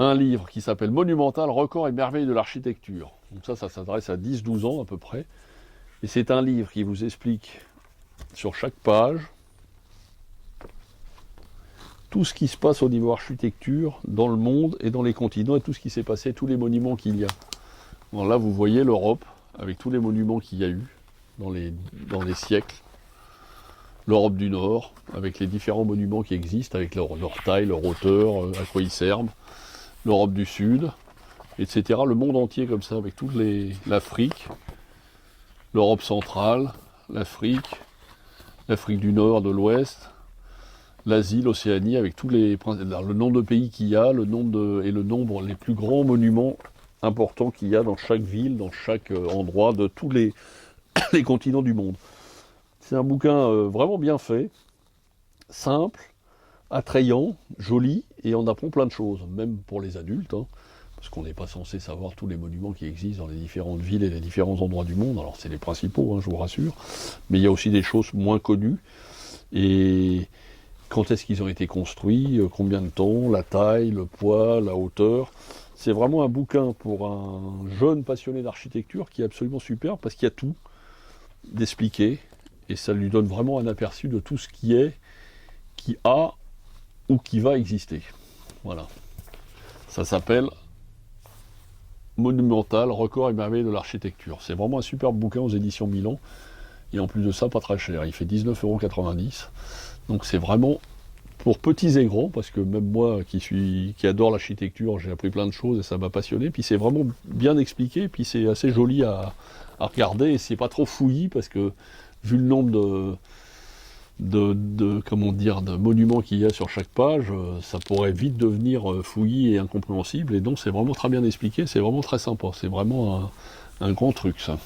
Un livre qui s'appelle Monumental, records et merveilles de l'architecture. Donc ça s'adresse à 10-12 ans à peu près. Et c'est un livre qui vous explique sur chaque page tout ce qui se passe au niveau architecture dans le monde et dans les continents et tout ce qui s'est passé, tous les monuments qu'il y a. Bon, là vous voyez l'Europe avec tous les monuments qu'il y a eu dans les siècles. L'Europe du Nord avec les différents monuments qui existent, avec leur taille, leur hauteur, à quoi ils servent. L'Europe du Sud, etc. Le monde entier comme ça, avec l'Afrique, l'Europe centrale, l'Afrique du Nord, de l'Ouest, l'Asie, l'Océanie, avec le nombre de pays qu'il y a, le nombre, les plus grands monuments importants qu'il y a dans chaque ville, dans chaque endroit de tous les continents du monde. C'est un bouquin vraiment bien fait, simple, attrayant, joli, et on apprend plein de choses, même pour les adultes, hein, parce qu'on n'est pas censé savoir tous les monuments qui existent dans les différentes villes et les différents endroits du monde. Alors c'est les principaux, hein, je vous rassure, mais il y a aussi des choses moins connues, et quand est-ce qu'ils ont été construits, combien de temps, la taille, le poids, la hauteur. C'est vraiment un bouquin pour un jeune passionné d'architecture qui est absolument super, parce qu'il y a tout d'expliqué, et ça lui donne vraiment un aperçu de tout ce qui a ou qui va exister. Voilà. Ça s'appelle Monumental, records et merveilles de l'architecture. C'est vraiment un superbe bouquin aux éditions Milan. Et en plus de ça, pas très cher. Il fait 19,90 €. Donc c'est vraiment pour petits et grands, parce que même moi qui adore l'architecture, j'ai appris plein de choses et ça m'a passionné. Puis c'est vraiment bien expliqué, puis c'est assez joli à regarder, et c'est pas trop fouillis, parce que vu le nombre de monuments qu'il y a sur chaque page, ça pourrait vite devenir fouillis et incompréhensible, et donc c'est vraiment très bien expliqué, c'est vraiment très sympa, c'est vraiment un grand truc ça.